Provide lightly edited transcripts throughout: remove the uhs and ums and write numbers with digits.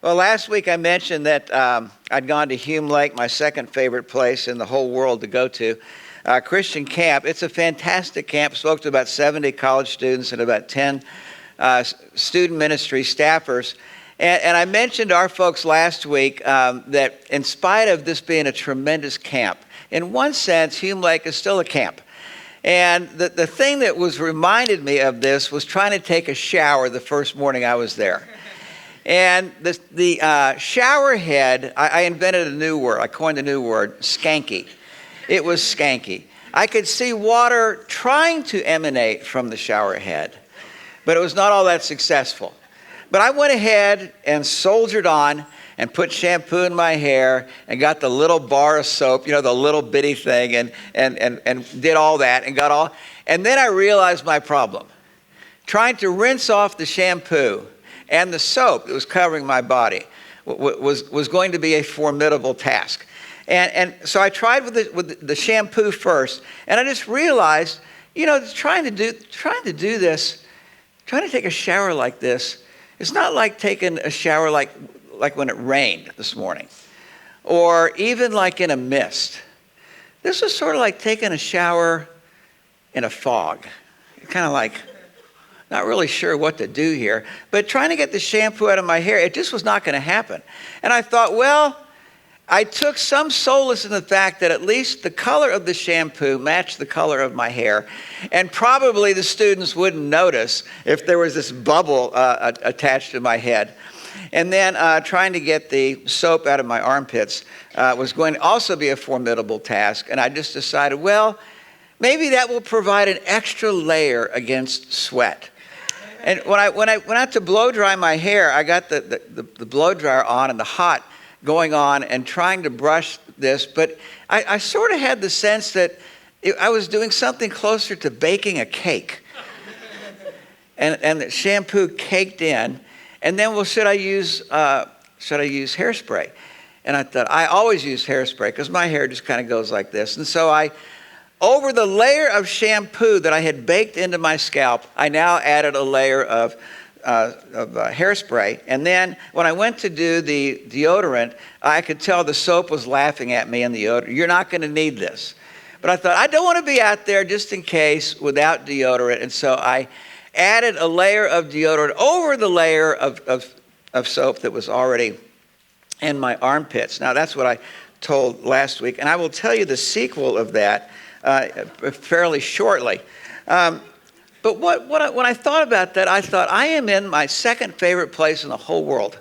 Well, last week I mentioned that I'd gone to Hume Lake, my second favorite place in the whole world to go to, Christian camp. It's a fantastic camp. Spoke to about 70 college students and about 10 student ministry staffers. And I mentioned to our folks last week that in spite of this being a tremendous camp, in one sense, Hume Lake is still a camp. And the thing that was reminded me of this was trying to take a shower the first morning I was there. And the shower head, I invented a new word. I coined a new word, skanky. It was skanky. I could see water trying to emanate from the shower head, but it was not all that successful. But I went ahead and soldiered on and put shampoo in my hair and got the little bar of soap, the little bitty thing, and did all that and got all. And then I realized my problem. Trying to rinse off the shampoo and the soap that was covering my body was going to be a formidable task. And so I tried with the shampoo first, and I just realized, trying to do this, trying to take a shower like this, it's not like taking a shower like when it rained this morning, or even like in a mist. This was sort of like taking a shower in a fog. Kind of like, not really sure what to do here, but trying to get the shampoo out of my hair, it just was not going to happen. And I thought, well, I took some solace in the fact that at least the color of the shampoo matched the color of my hair, and probably the students wouldn't notice if there was this bubble attached to my head. And then trying to get the soap out of my armpits was going to also be a formidable task, and I just decided, well, maybe that will provide an extra layer against sweat. And when I went out to blow dry my hair, I got the blow dryer on and the hot going on and trying to brush this, but I sort of had the sense that I was doing something closer to baking a cake. And the shampoo caked in, and then, well, should I use hairspray? And I thought, I always use hairspray because my hair just kind of goes like this. And so over the layer of shampoo that I had baked into my scalp, I now added a layer of hairspray. And then when I went to do the deodorant, I could tell the soap was laughing at me in the deodorant. You're not going to need this. But I thought, I don't want to be out there just in case without deodorant. And so I added a layer of deodorant over the layer of soap that was already in my armpits. Now, that's what I told last week. And I will tell you the sequel of that fairly shortly. But when I thought about that, I thought, I am in my second favorite place in the whole world.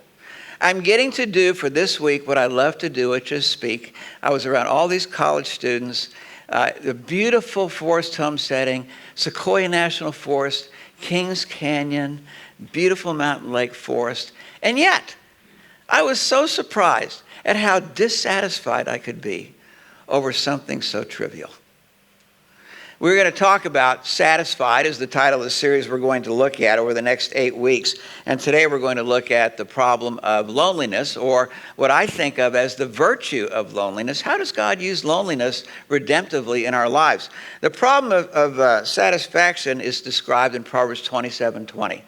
I'm getting to do for this week what I love to do, which is speak. I was around all these college students, the beautiful forest home setting, Sequoia National Forest, Kings Canyon, beautiful mountain lake forest. And yet, I was so surprised at how dissatisfied I could be over something so trivial. We're going to talk about Satisfied as the title of the series we're going to look at over the next 8 weeks. And today we're going to look at the problem of loneliness, or what I think of as the virtue of loneliness. How does God use loneliness redemptively in our lives? The problem of satisfaction is described in Proverbs 27:20. It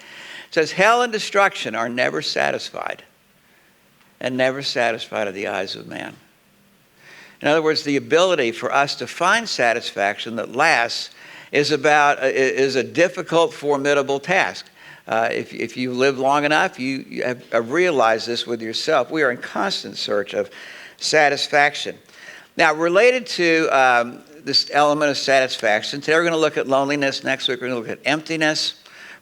says, hell and destruction are never satisfied, and never satisfied are the eyes of man. In other words, the ability for us to find satisfaction that lasts is a difficult, formidable task. If you live long enough, you have realized this with yourself. We are in constant search of satisfaction. Now, related to this element of satisfaction, today we're going to look at loneliness. Next week we're going to look at emptiness.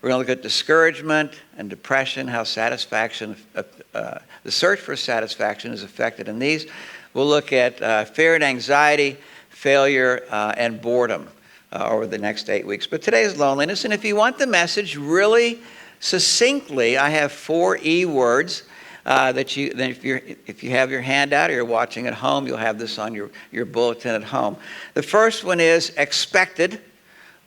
We're going to look at discouragement and depression, how satisfaction, the search for satisfaction is affected in these. We'll look at fear and anxiety, failure, and boredom over the next 8 weeks. But today is loneliness. And if you want the message really succinctly, I have 4 E words that if you have your handout or you're watching at home, you'll have this on your bulletin at home. The first one is expected.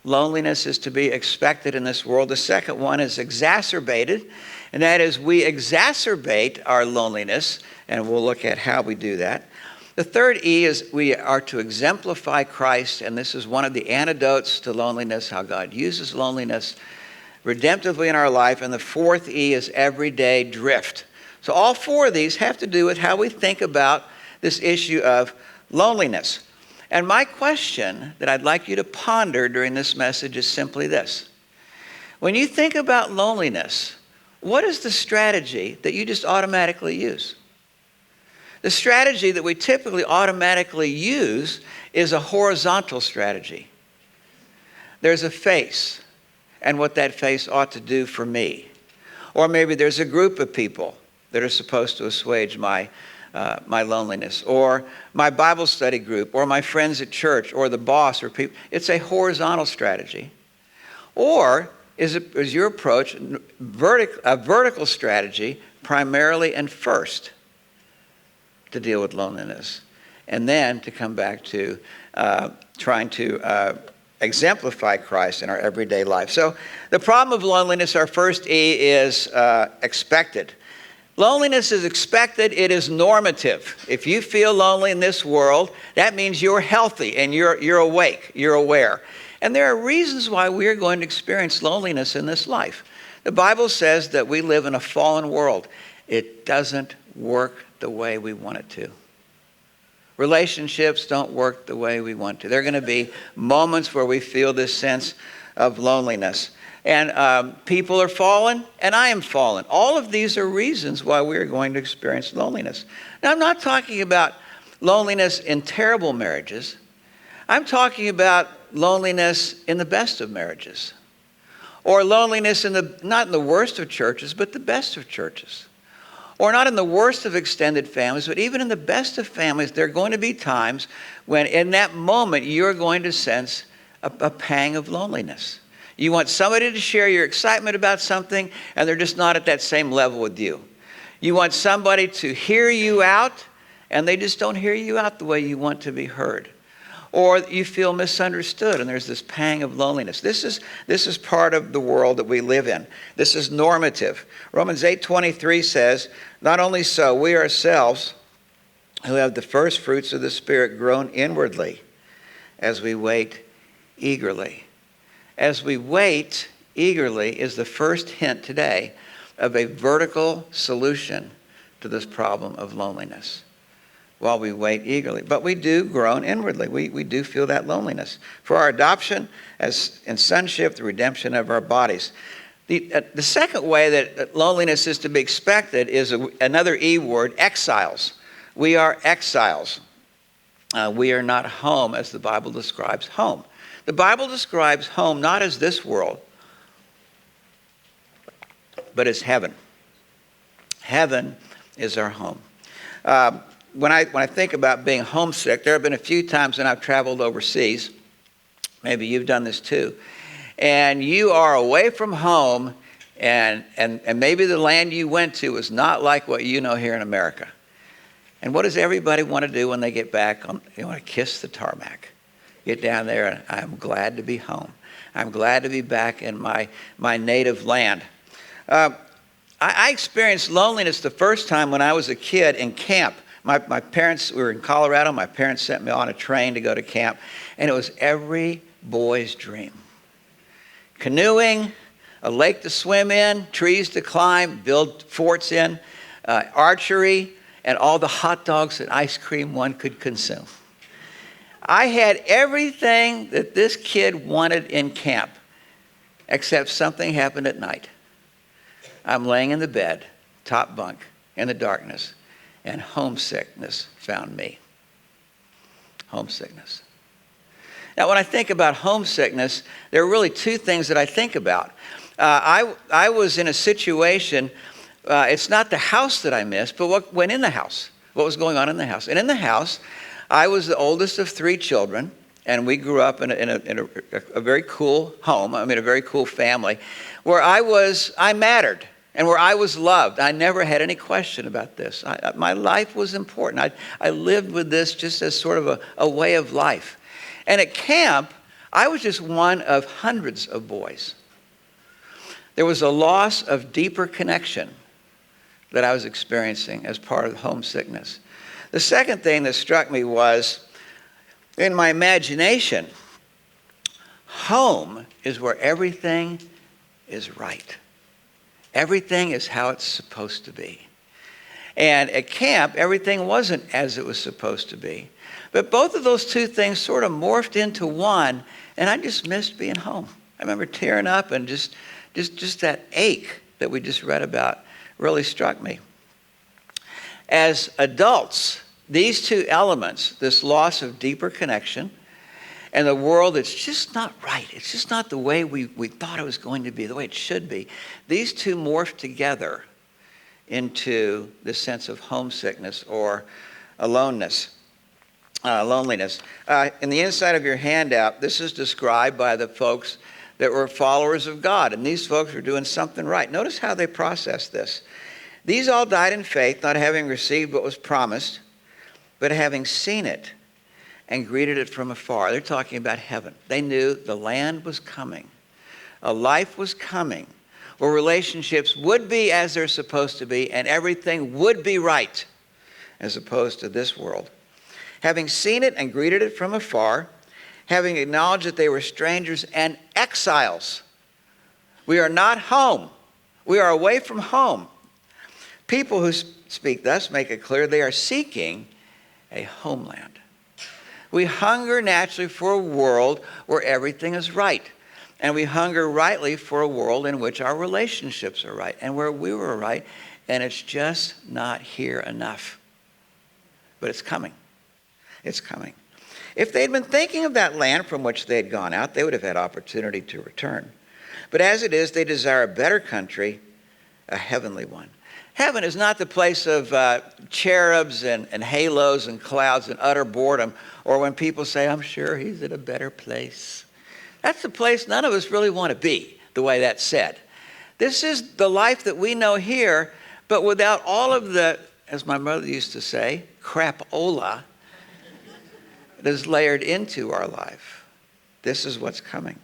Loneliness is to be expected in this world. The second one is exacerbated, and that is we exacerbate our loneliness, and we'll look at how we do that. The third E is we are to exemplify Christ, and this is one of the antidotes to loneliness, how God uses loneliness redemptively in our life. And the fourth E is everyday drift. So all four of these have to do with how we think about this issue of loneliness. And my question that I'd like you to ponder during this message is simply this. When you think about loneliness, what is the strategy that you just automatically use? The strategy that we typically automatically use is a horizontal strategy. There's a face and what that face ought to do for me. Or maybe there's a group of people that are supposed to assuage my loneliness, or my Bible study group, or my friends at church, or the boss, or people. It's a horizontal strategy. Or is your approach a vertical strategy primarily and first to deal with loneliness, and then to come back to trying to exemplify Christ in our everyday life? So the problem of loneliness, our first E, is expected. Loneliness is expected. It is normative. If you feel lonely in this world, that means you're healthy and you're awake, you're aware. And there are reasons why we are going to experience loneliness in this life. The Bible says that we live in a fallen world. It doesn't work the way we want it to. Relationships don't work the way we want to. There are going to be moments where we feel this sense of loneliness. And people are fallen, and I am fallen. All of these are reasons why we are going to experience loneliness. Now, I'm not talking about loneliness in terrible marriages. I'm talking about loneliness in the best of marriages. Or loneliness not in the worst of churches, but the best of churches. Or not in the worst of extended families, but even in the best of families, there are going to be times when in that moment you're going to sense a pang of loneliness. You want somebody to share your excitement about something, and they're just not at that same level with you. You want somebody to hear you out, and they just don't hear you out the way you want to be heard. Or you feel misunderstood, and there's this pang of loneliness. This is part of the world that we live in. This is normative. Romans 8:23 says, "Not only so, we ourselves who have the first fruits of the Spirit groan inwardly as we wait eagerly." As we wait eagerly is the first hint today of a vertical solution to this problem of loneliness. While we wait eagerly. But we do groan inwardly. We do feel that loneliness. For our adoption as in sonship, the redemption of our bodies. The second way that loneliness is to be expected is another E word, exiles. We are exiles. We are not home as the Bible describes home. The Bible describes home not as this world, but as heaven. Heaven is our home. When I think about being homesick, there have been a few times when I've traveled overseas. Maybe you've done this too. And you are away from home, and maybe the land you went to is not like what you know here in America. And what does everybody want to do when they get back? They want to kiss the tarmac. Get down there, and I'm glad to be home. I'm glad to be back in my native land. I experienced loneliness the first time when I was a kid in camp. My parents, we were in Colorado. My parents sent me on a train to go to camp, and it was every boy's dream. Canoeing, a lake to swim in, trees to climb, build forts in, archery, and all the hot dogs and ice cream one could consume. I had everything that this kid wanted in camp, except something happened at night. I'm laying in the bed, top bunk, in the darkness, and homesickness found me. Homesickness. Now, when I think about homesickness, there are really two things that I think about. I was in a situation, it's not the house that I missed, but what went in the house, what was going on in the house. And in the house, I was the oldest of three children, and we grew up in a very cool home, a very cool family, where I mattered, and where I was loved. I never had any question about this. My life was important. I lived with this just as sort of a way of life. And at camp, I was just one of hundreds of boys. There was a loss of deeper connection that I was experiencing as part of homesickness. The second thing that struck me was, in my imagination, home is where everything is right. Everything is how it's supposed to be. And at camp, everything wasn't as it was supposed to be. But both of those two things sort of morphed into one, and I just missed being home. I remember tearing up, and just that ache that we just read about really struck me. As adults, these two elements, this loss of deeper connection and the world that's just not right, it's just not the way we thought it was going to be, the way it should be, these two morph together into this sense of homesickness or loneliness. In the inside of your handout, this is described by the folks that were followers of God, and these folks were doing something right. Notice how they processed this. These all died in faith, not having received what was promised, but having seen it and greeted it from afar. They're talking about heaven. They knew the land was coming. A life was coming where relationships would be as they're supposed to be and everything would be right as opposed to this world. Having seen it and greeted it from afar, having acknowledged that they were strangers and exiles. We are not home. We are away from home. People who speak thus make it clear they are seeking a homeland. We hunger naturally for a world where everything is right. And we hunger rightly for a world in which our relationships are right and where we were right. And it's just not here enough. But it's coming. It's coming. If they'd been thinking of that land from which they had gone out, they would have had opportunity to return. But as it is, they desire a better country, a heavenly one. Heaven is not the place of cherubs and halos and clouds and utter boredom, or when people say, I'm sure he's at a better place. That's the place none of us really want to be, the way that's said. This is the life that we know here, but without all of the, as my mother used to say, crapola that is layered into our life. This is what's coming.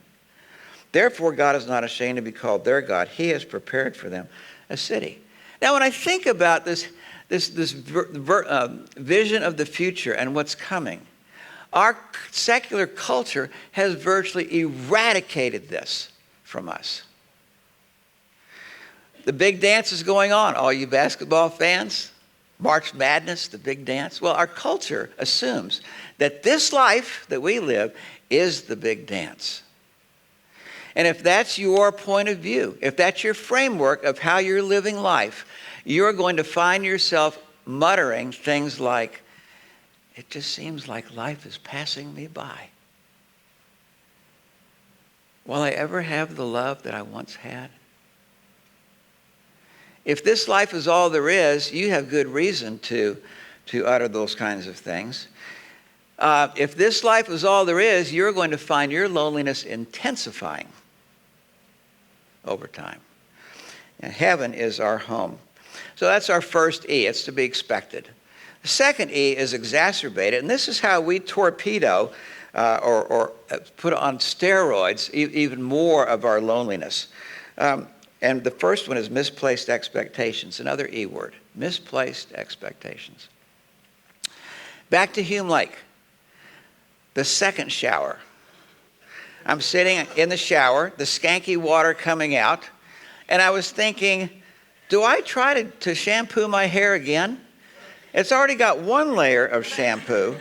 Therefore, God is not ashamed to be called their God. He has prepared for them a city. Now, when I think about this vision of the future and what's coming, our secular culture has virtually eradicated this from us. The big dance is going on. All you basketball fans, March Madness, the big dance. Well, our culture assumes that this life that we live is the big dance. And if that's your point of view, if that's your framework of how you're living life, you're going to find yourself muttering things like, it just seems like life is passing me by. Will I ever have the love that I once had? If this life is all there is, you have good reason to utter those kinds of things. If this life is all there is, you're going to find your loneliness intensifying over time. And heaven is our home. So that's our first E. It's to be expected. The second E is exacerbated, and this is how we torpedo or put on steroids even more of our loneliness. And the first one is misplaced expectations, another E word, misplaced expectations. Back to Hume Lake, the second shower. I'm sitting in the shower, the skanky water coming out, and I was thinking, do I try to shampoo my hair again? It's already got one layer of shampoo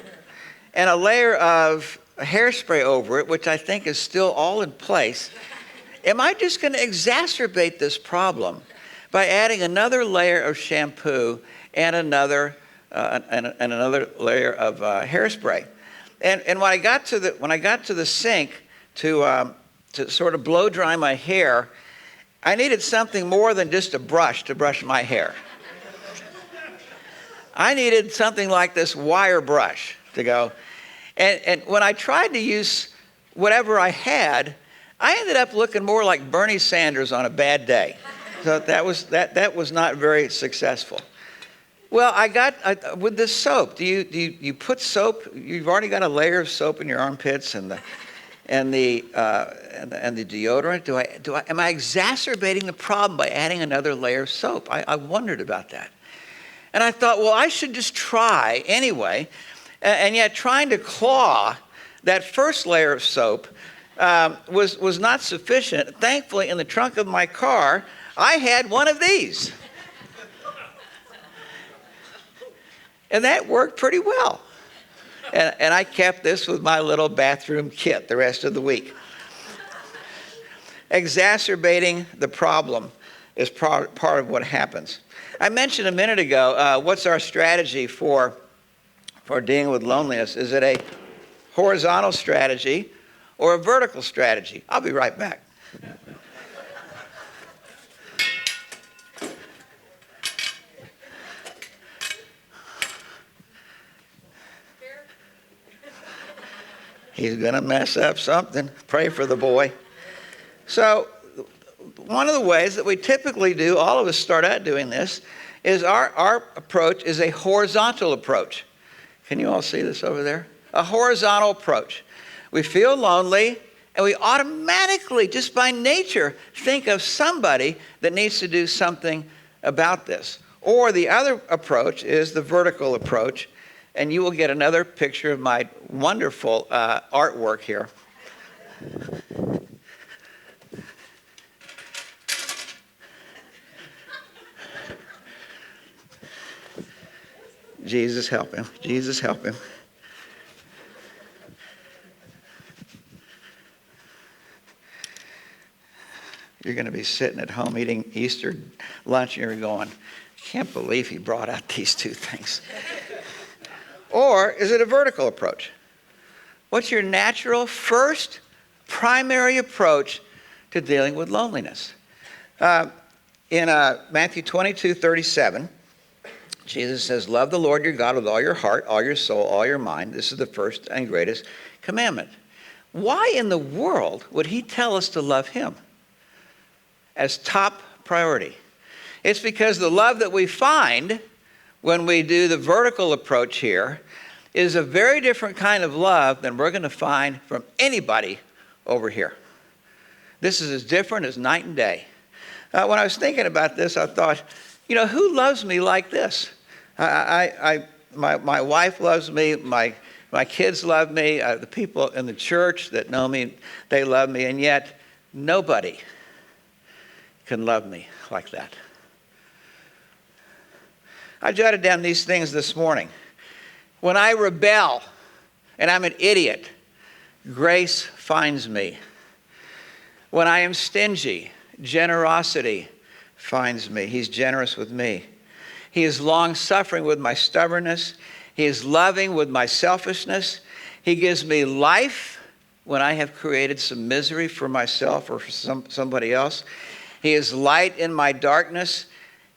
and a layer of hairspray over it, which I think is still all in place. Am I just going to exacerbate this problem by adding another layer of shampoo and another layer of hairspray? And when I got to the sink to sort of blow dry my hair, I needed something more than just a brush to brush my hair. I needed something like this wire brush to go. And when I tried to use whatever I had, I ended up looking more like Bernie Sanders on a bad day. So that was not very successful. Well, with this soap, do you put soap? You've already got a layer of soap in your armpits and the deodorant. Am I exacerbating the problem by adding another layer of soap? I wondered about that. And I thought, well, I should just try anyway. And yet trying to claw that first layer of soap was not sufficient. Thankfully, in the trunk of my car, I had one of these. And that worked pretty well. And I kept this with my little bathroom kit the rest of the week. Exacerbating the problem is part of what happens. I mentioned a minute ago, what's our strategy for dealing with loneliness? Is it a horizontal strategy or a vertical strategy? I'll be right back. He's going to mess up something. Pray for the boy. So one of the ways that we typically do, all of us start out doing this, is our approach is a horizontal approach. Can you all see this over there? A horizontal approach. We feel lonely, and we automatically, just by nature, think of somebody that needs to do something about this. Or the other approach is the vertical approach, and you will get another picture of my wonderful artwork here. Jesus help him. Jesus help him. You're going to be sitting at home eating Easter lunch and you're going, I can't believe he brought out these two things. Or is it a vertical approach? What's your natural first primary approach to dealing with loneliness? In Matthew 22:37, Jesus says, love the Lord your God with all your heart, all your soul, all your mind. This is the first and greatest commandment. Why in the world would he tell us to love him as top priority? It's because the love that we find when we do the vertical approach here is a very different kind of love than we're going to find from anybody over here. This is as different as night and day. When I was thinking about this, I thought, who loves me like this? My wife loves me, my kids love me, the people in the church that know me, they love me, and yet nobody can love me like that. I jotted down these things this morning. When I rebel and I'm an idiot, grace finds me. When I am stingy, generosity finds me. He's generous with me. He is long-suffering with my stubbornness. He is loving with my selfishness. He gives me life when I have created some misery for myself or for somebody else. He is light in my darkness.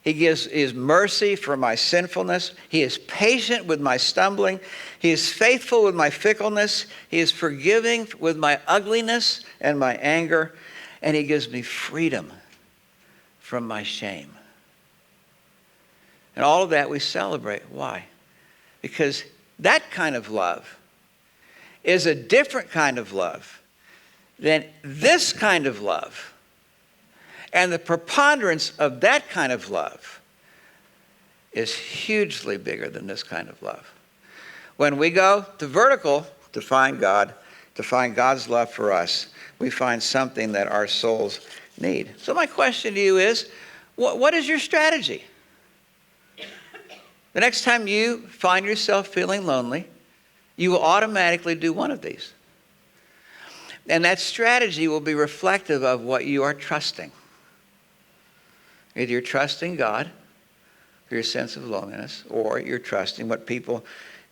He is mercy for my sinfulness. He is patient with my stumbling. He is faithful with my fickleness. He is forgiving with my ugliness and my anger. And he gives me freedom from my shame. And all of that we celebrate. Why? Because that kind of love is a different kind of love than this kind of love. And the preponderance of that kind of love is hugely bigger than this kind of love. When we go to vertical to find God, to find God's love for us, we find something that our souls need. So my question to you is, what is your strategy? The next time you find yourself feeling lonely, you will automatically do one of these. And that strategy will be reflective of what you are trusting. Either you're trusting God for your sense of loneliness, or you're trusting what people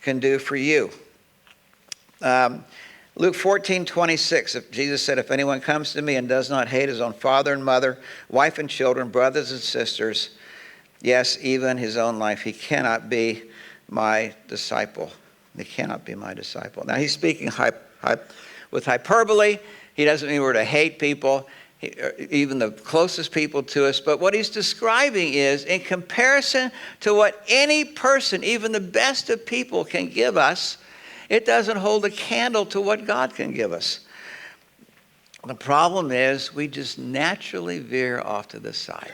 can do for you. Luke 14:26, Jesus said, if anyone comes to me and does not hate his own father and mother, wife and children, brothers and sisters, yes, even his own life, he cannot be my disciple. He cannot be my disciple. Now, he's speaking with hyperbole. He doesn't mean we're to hate people, even the closest people to us. But what he's describing is, in comparison to what any person, even the best of people, can give us, it doesn't hold a candle to what God can give us. The problem is we just naturally veer off to the side.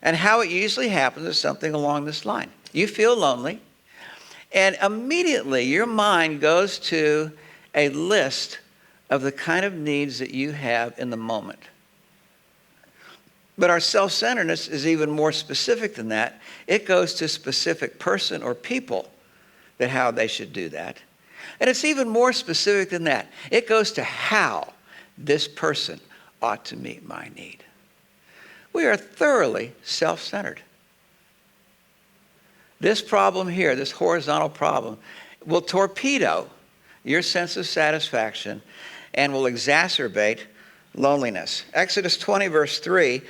And how it usually happens is something along this line. You feel lonely, and immediately your mind goes to a list of the kind of needs that you have in the moment. But our self-centeredness is even more specific than that. It goes to a specific person or people that how they should do that. And it's even more specific than that. It goes to how this person ought to meet my need. We are thoroughly self-centered. This problem here, this horizontal problem, will torpedo your sense of satisfaction and will exacerbate loneliness. Exodus 20, verse 3,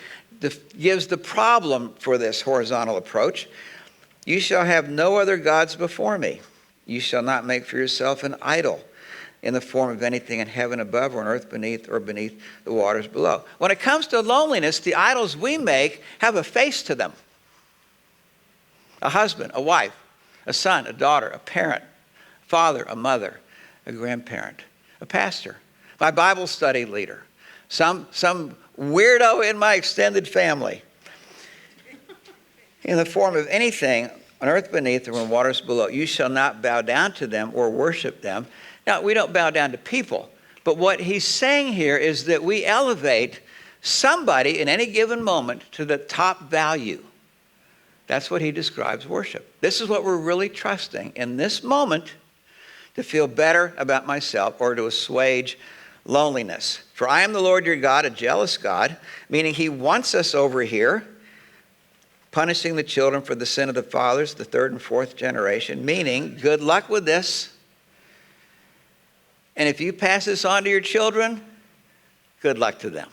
gives the problem for this horizontal approach. You shall have no other gods before me. You shall not make for yourself an idol in the form of anything in heaven above or on earth beneath or beneath the waters below. When it comes to loneliness, the idols we make have a face to them. A husband, a wife, a son, a daughter, a parent, a father, a mother, a grandparent, a pastor, my Bible study leader, some weirdo in my extended family. In the form of anything on earth beneath or in waters below. You shall not bow down to them or worship them. Now, we don't bow down to people, but what he's saying here is that we elevate somebody in any given moment to the top value. That's what he describes worship. This is what we're really trusting in this moment to feel better about myself or to assuage loneliness. For I am the Lord your God, a jealous God, meaning he wants us over here, punishing the children for the sin of the fathers, the third and fourth generation, meaning good luck with this. And if you pass this on to your children, good luck to them.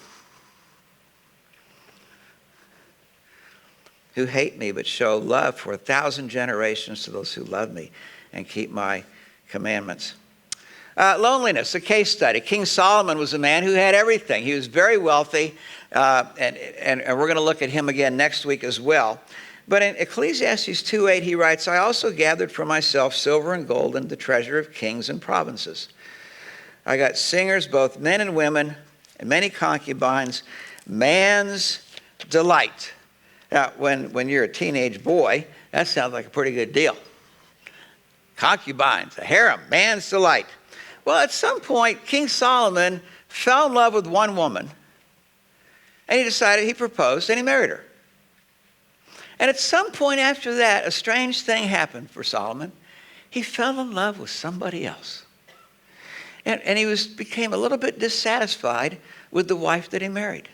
Who hate me but show love for 1,000 generations to those who love me and keep my commandments. Loneliness, a case study. King Solomon was a man who had everything. He was very wealthy, and we're going to look at him again next week as well. But in Ecclesiastes 2:8, he writes, I also gathered for myself silver and gold and the treasure of kings and provinces. I got singers, both men and women, and many concubines, man's delight. Now, when you're a teenage boy, that sounds like a pretty good deal. Concubines, a harem, man's delight. Well, at some point, King Solomon fell in love with one woman, and he decided, he proposed, and he married her. And at some point after that, a strange thing happened for Solomon. He fell in love with somebody else. And he became a little bit dissatisfied with the wife that he married.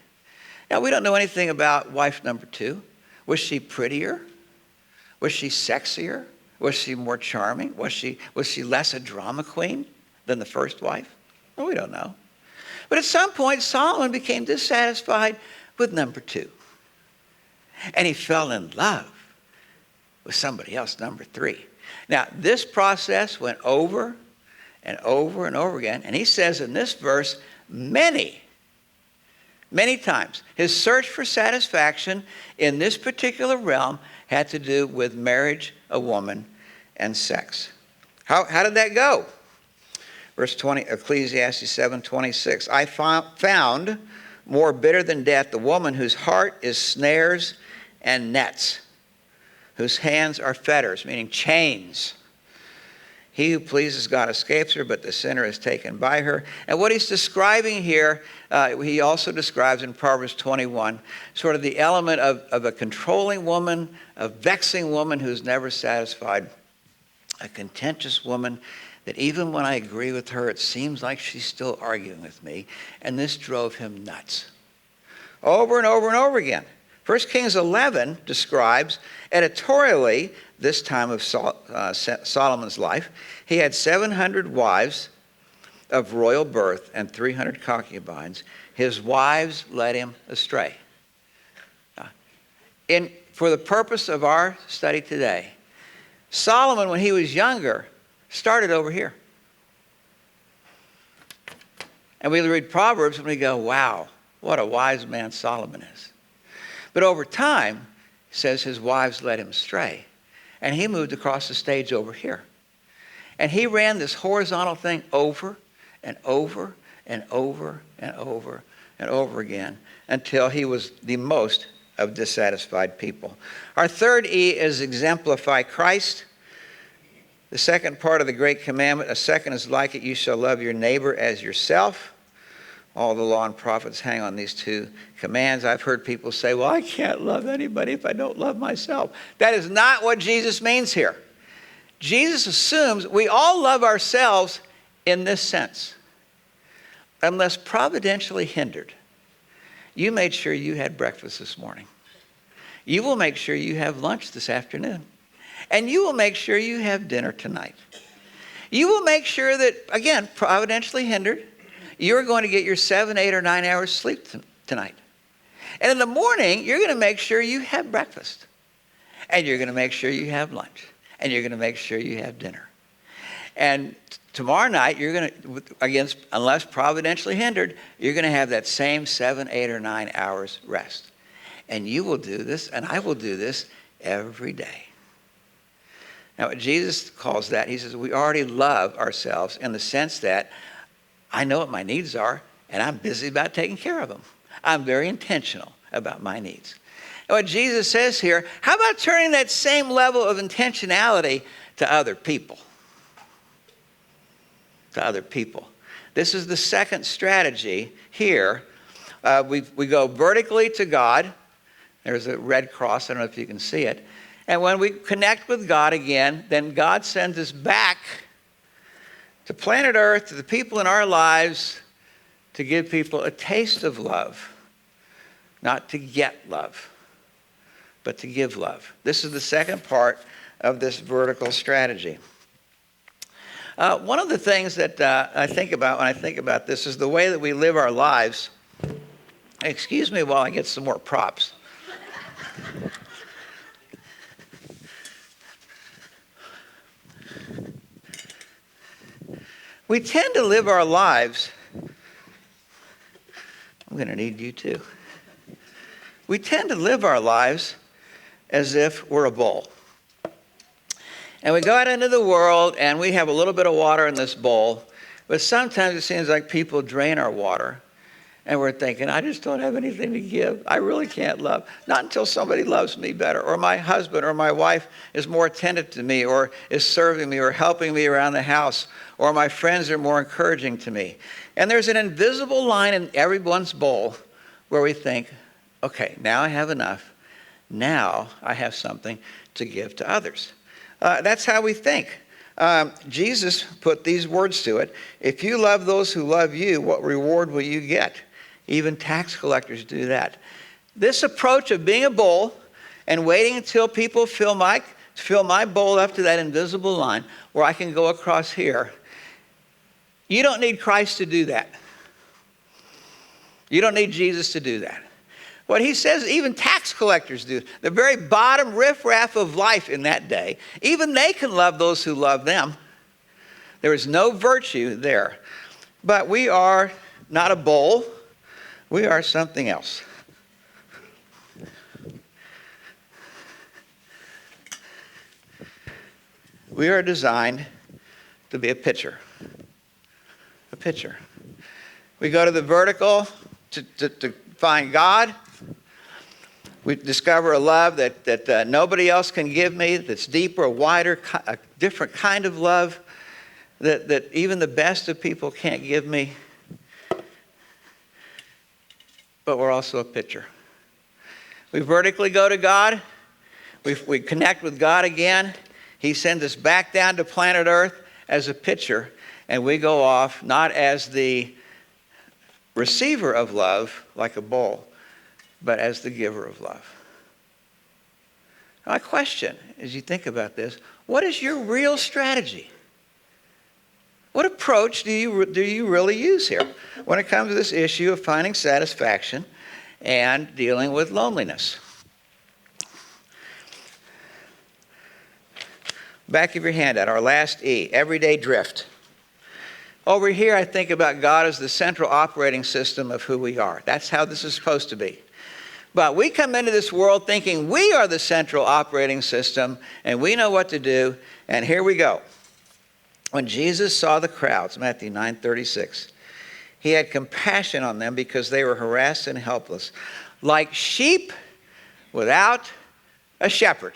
Now, we don't know anything about wife number 2. Was she prettier? Was she sexier? Was she more charming? Was she less a drama queen than the first wife? Well, we don't know. But at some point, Solomon became dissatisfied with number 2. And he fell in love with somebody else, number 3. Now, this process went over and over and over again. And he says in this verse, many times. His search for satisfaction in this particular realm had to do with marriage, a woman, and sex. How did that go? Verse 20, Ecclesiastes 7:26. I found more bitter than death the woman whose heart is snares and nets, whose hands are fetters, meaning chains. He who pleases God escapes her, but the sinner is taken by her. And what he's describing here, he also describes in Proverbs 21, sort of the element of a controlling woman, a vexing woman who's never satisfied, a contentious woman that even when I agree with her, it seems like she's still arguing with me. And this drove him nuts. Over and over and over again. 1 Kings 11 describes editorially this time of Solomon's life. He had 700 wives of royal birth and 300 concubines. His wives led him astray. For the purpose of our study today, Solomon, when he was younger, started over here. And we read Proverbs and we go, wow, what a wise man Solomon is. But over time, it says his wives led him astray. And he moved across the stage over here. And he ran this horizontal thing over and over and over and over and over again until he was the most of dissatisfied people. Our third E is exemplify Christ. The second part of the great commandment, a second is like it, you shall love your neighbor as yourself. All the law and prophets hang on these two commands. I've heard people say, well, I can't love anybody if I don't love myself. That is not what Jesus means here. Jesus assumes we all love ourselves in this sense. Unless providentially hindered, you made sure you had breakfast this morning. You will make sure you have lunch this afternoon. And you will make sure you have dinner tonight. You will make sure that, again, providentially hindered, you're going to get your 7, 8, or 9 hours sleep tonight. And in the morning, you're going to make sure you have breakfast. And you're going to make sure you have lunch. And you're going to make sure you have dinner. And tomorrow night, you're going to, again, unless providentially hindered, you're going to have that same 7, 8, or 9 hours rest. And you will do this, and I will do this every day. Now, what Jesus calls that, he says, we already love ourselves in the sense that I know what my needs are, and I'm busy about taking care of them. I'm very intentional about my needs. And what Jesus says here, how about turning that same level of intentionality to other people? To other people. This is the second strategy here. We go vertically to God. There's a red cross. I don't know if you can see it. And when we connect with God again, then God sends us back to planet Earth, to the people in our lives, to give people a taste of love. Not to get love, but to give love. This is the second part of this vertical strategy. One of the things that I think about when I think about this is the way that we live our lives. Excuse me while I get some more props. We tend to live our lives. I'm going to need you too. We tend to live our lives as if we're a bowl. And we go out into the world and we have a little bit of water in this bowl, but sometimes it seems like people drain our water and we're thinking, I just don't have anything to give. I really can't love. Not until somebody loves me better, or my husband or my wife is more attentive to me, or is serving me or helping me around the house, or my friends are more encouraging to me. And there's an invisible line in everyone's bowl where we think, okay, now I have enough. Now I have something to give to others. That's how we think. Jesus put these words to it. If you love those who love you, what reward will you get? Even tax collectors do that. This approach of being a bowl and waiting until people fill my bowl up to that invisible line where I can go across here. You don't need Christ to do that. You don't need Jesus to do that. What he says, even tax collectors do. The very bottom riffraff of life in that day, even they can love those who love them. There is no virtue there. But we are not a bowl. We are something else. We are designed to be a pitcher. A pitcher. We go to the vertical to find God. We discover a love that nobody else can give me, that's deeper, wider, a different kind of love that even the best of people can't give me. But we're also a pitcher. We vertically go to God. We connect with God again. He sends us back down to planet Earth as a pitcher, and we go off not as the receiver of love, like a bowl, but as the giver of love. My question, as you think about this, what is your real strategy? What approach do you really use here when it comes to this issue of finding satisfaction and dealing with loneliness? Back of your handout, our last E, everyday drift. Over here, I think about God as the central operating system of who we are. That's how this is supposed to be. But we come into this world thinking we are the central operating system and we know what to do, and here we go. When Jesus saw the crowds, Matthew 9:36, he had compassion on them because they were harassed and helpless, like sheep without a shepherd.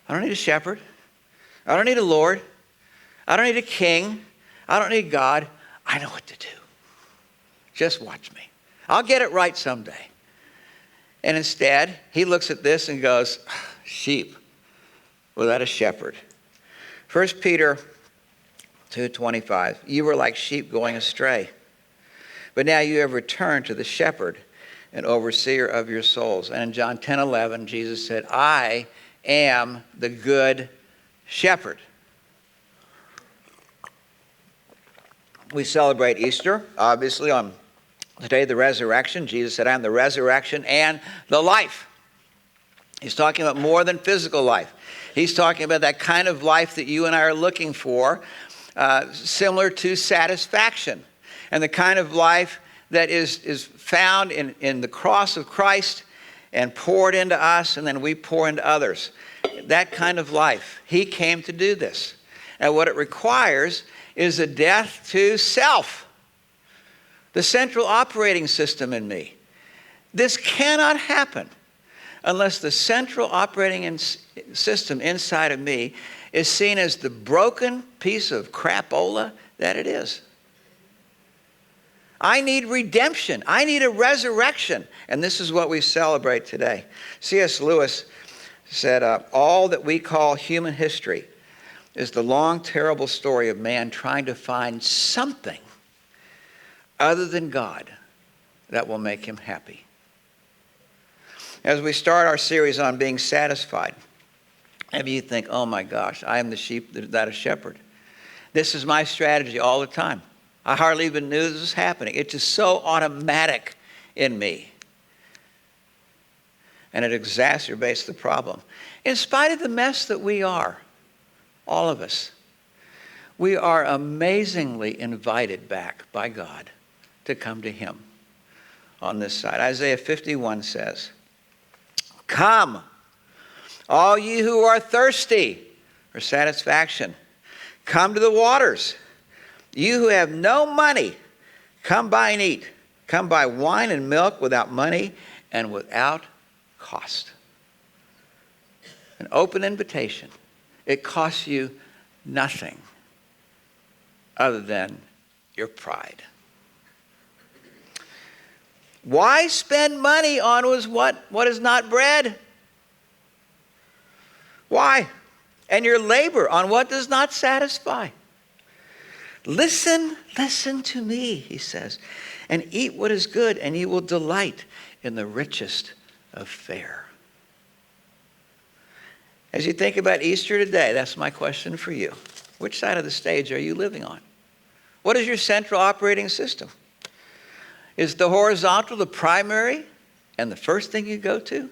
I don't need a shepherd. I don't need a Lord. I don't need a king. I don't need God. I know what to do. Just watch me. I'll get it right someday. And instead, he looks at this and goes, sheep. without a shepherd. 1 Peter 2:25, you were like sheep going astray, but now you have returned to the shepherd and overseer of your souls. And in John 10:11, Jesus said, I am the good shepherd. We celebrate Easter, obviously, on the day of the resurrection. Jesus said, I am the resurrection and the life. He's talking about more than physical life. He's talking about that kind of life that you and I are looking for, similar to satisfaction. And the kind of life that is found in the cross of Christ and poured into us, and then we pour into others. That kind of life. He came to do this. And what it requires is a death to self, the central operating system in me. This cannot happen unless the central operating system inside of me is seen as the broken piece of crapola that it is. I need redemption. I need a resurrection. And this is what we celebrate today. C.S. Lewis said, all that we call human history is the long, terrible story of man trying to find something other than God that will make him happy. As we start our series on being satisfied, maybe you think, oh my gosh, I am the sheep without a shepherd. This is my strategy all the time. I hardly even knew this was happening. It's just so automatic in me. And it exacerbates the problem. In spite of the mess that we are, all of us, we are amazingly invited back by God to come to him on this side. Isaiah 51 says, come, all you who are thirsty for satisfaction, come to the waters. You who have no money, come buy and eat. Come buy wine and milk without money and without cost. An open invitation. It costs you nothing other than your pride. Why spend money on what is not bread? Why? And your labor on what does not satisfy. Listen to me, he says, and eat what is good, and you will delight in the richest of fare. As you think about Easter today, that's my question for you. Which side of the stage are you living on? What is your central operating system? Is the horizontal the primary and the first thing you go to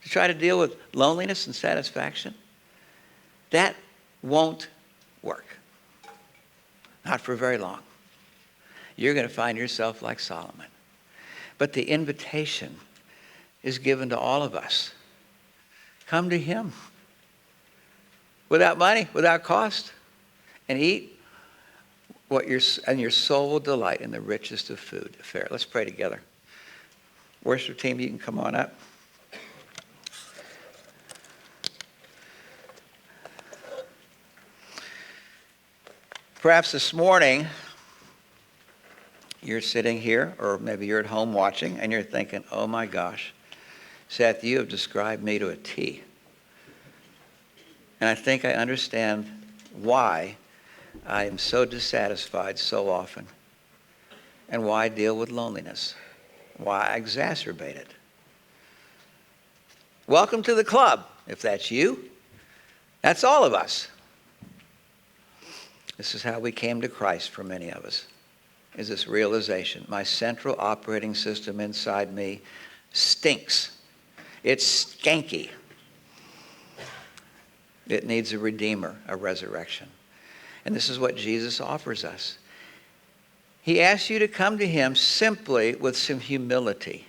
try to deal with loneliness and satisfaction? That won't work. Not for very long. You're going to find yourself like Solomon. But the invitation is given to all of us. Come to him. Without money, without cost. And eat and your soul will delight in the richest of food. Fair. Let's pray together. Worship team, you can come on up. Perhaps this morning, you're sitting here, or maybe you're at home watching, and you're thinking, oh my gosh, Seth, you have described me to a T. And I think I understand why I am so dissatisfied so often, and why I deal with loneliness, why I exacerbate it. Welcome to the club, if that's you. That's all of us. This is how we came to Christ for many of us, is this realization. My central operating system inside me stinks. It's skanky. It needs a redeemer, a resurrection. And this is what Jesus offers us. He asks you to come to him simply with some humility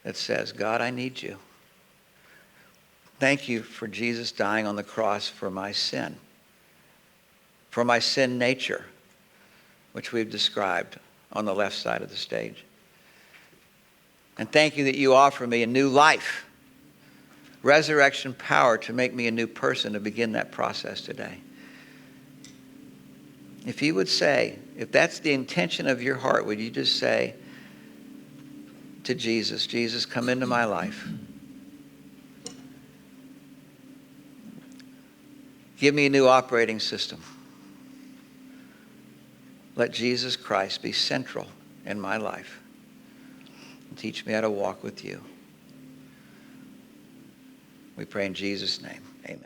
that says, God, I need you. Thank you for Jesus dying on the cross for my sin. For my sin nature, which we've described on the left side of the stage. And thank you that you offer me a new life, resurrection power to make me a new person, to begin that process today. If you would say, if that's the intention of your heart, would you just say to Jesus, Jesus, come into my life. Give me a new operating system. Let Jesus Christ be central in my life. And teach me how to walk with you. We pray in Jesus' name. Amen.